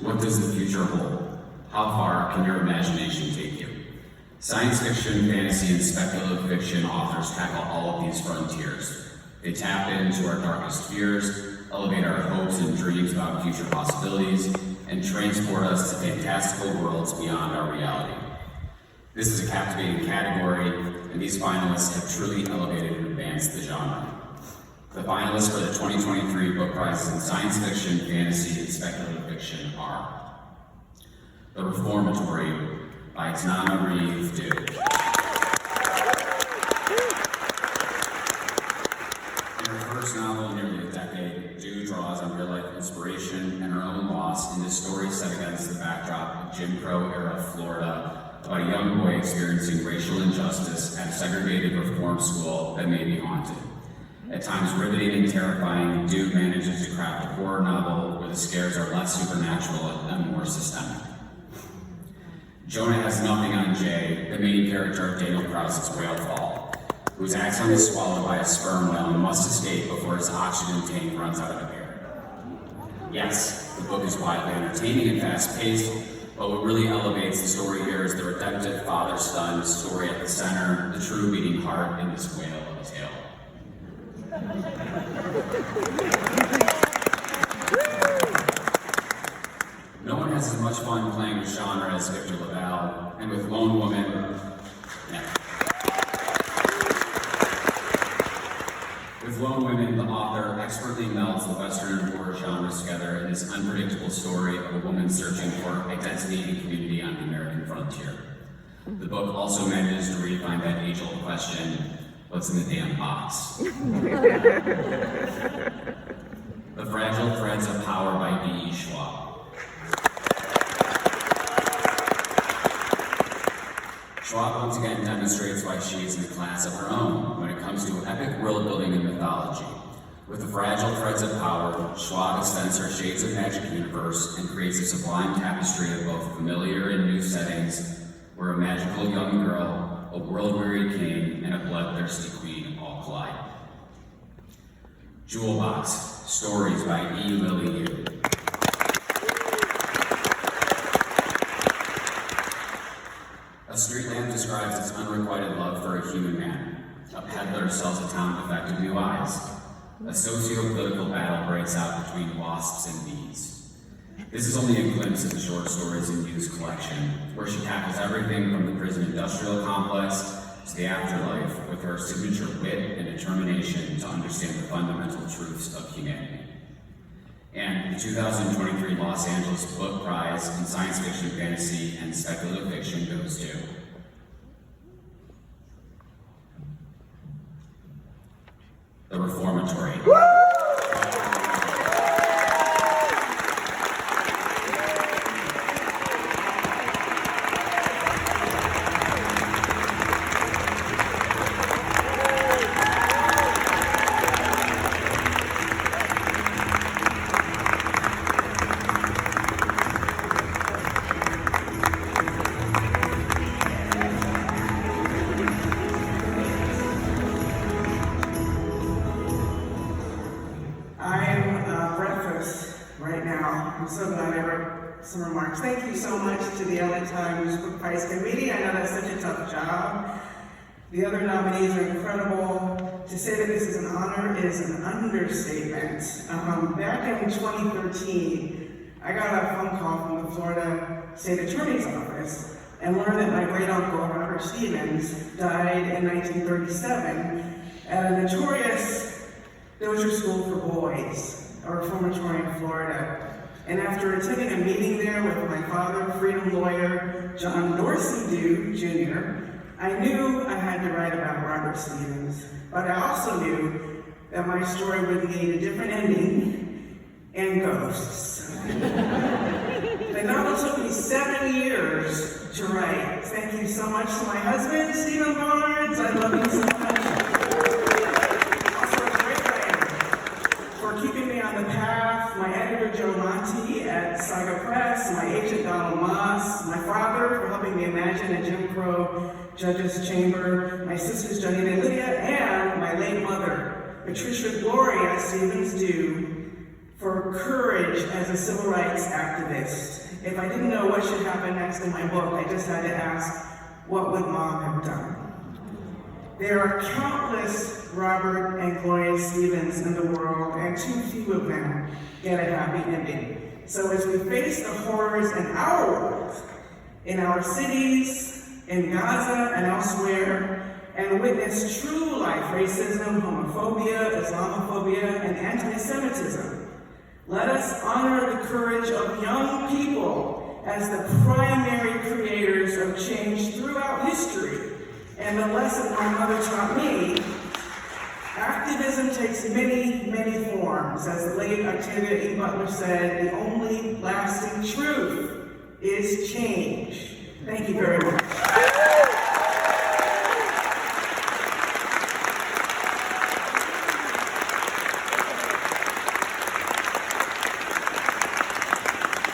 What does the future hold? How far can your imagination take you? Science fiction, fantasy, and speculative fiction authors tackle all of these frontiers. They tap into our darkest fears, elevate our hopes and dreams about future possibilities, and transport us to fantastical worlds beyond our reality. This is a captivating category, and these finalists have truly elevated and advanced the genre. The finalists for the 2023 book prizes in science fiction, fantasy, and speculative fiction are The Reformatory by Tananarive. In her first novel in nearly a decade, Dew draws on real-life inspiration and her own loss in this story set against the backdrop of Jim Crow-era Florida about a young boy experiencing racial injustice at a segregated reform school that may be haunted. At times riveting and terrifying, Dew manages to craft a horror novel where the scares are less supernatural and more systemic. Jonah Has Nothing on Jay, the main character of Daniel Krause's Whale Fall, whose axon is swallowed by a sperm whale and must escape before his oxygen tank runs out of the air. Yes, the book is widely entertaining and fast-paced, but what really elevates the story here is the redemptive father-son story at the center, the true beating heart in this whale of a tale. No one has as much fun playing with genre as Victor LaValle, and with Lone Woman, the author expertly melds the Western and horror genres together in this unpredictable story of a woman searching for identity and community on the American frontier. The book also manages to redefine that age-old question, what's in the damn box? The Fragile Threads of Power by B.E. Schwab. Schwab once again demonstrates why she is in a class of her own when it comes to epic world building and mythology. With the Fragile Threads of Power, Schwab extends her Shades of Magic universe and creates a sublime tapestry of both familiar and new settings where a magical young girl, a world-weary king, and a bloodthirsty queen all collide. Jewel Box, Stories by E. Lily Yu. A street lamp describes its unrequited love for a human man. A peddler sells a town with effective new eyes. A socio-political battle breaks out between wasps and bees. This is only a glimpse of the short stories in Yu's collection, where she tackles everything from the prison industrial complex to the afterlife with her signature wit and determination to understand the fundamental truths of humanity. And the 2023 Los Angeles Book Prize in Science Fiction, Fantasy, and Speculative Fiction goes to The Reformatory. I'm so glad I wrote some remarks. Thank you so much to the LA Times Book Prize Committee. I know that's such a tough job. The other nominees are incredible. To say that this is an honor is an understatement. Back in 2013, I got a phone call from the Florida State Attorney's Office and learned that my great-uncle, Robert Stevens, died in 1937 at a notorious dozier school for boys, a reformatory in Florida. And after attending a meeting there with my father, freedom lawyer John Dorsey Dew, Jr., I knew I had to write about Robert Stevens, but I also knew that my story would need a different ending and ghosts. The novel took me 7 years to write. Thank you so much to my husband, Stephen Barnes. I love you so much. Also a great writer for keeping me on the path. My editor, Joe Monti at Saga Press, my agent, Donald Moss, my father for helping me imagine a Jim Crow judge's chamber, my sisters, Janine and Lydia, and my late mother, Patricia Gloria Stevens Dew, for courage as a civil rights activist. if I didn't know what should happen next in my book, I just had to ask, what would Mom have done? There are countless Robert and Gloria Stevens in the world, and too few of them get a happy ending. So as we face the horrors in our world, in our cities, in Gaza and elsewhere, and witness true life racism, homophobia, Islamophobia, and anti-Semitism, let us honor the courage of young people as the primary creators of change throughout history. And the lesson my mother taught me, activism takes many, many forms. As the late Octavia E. Butler said, the only lasting truth is change. Thank you very much.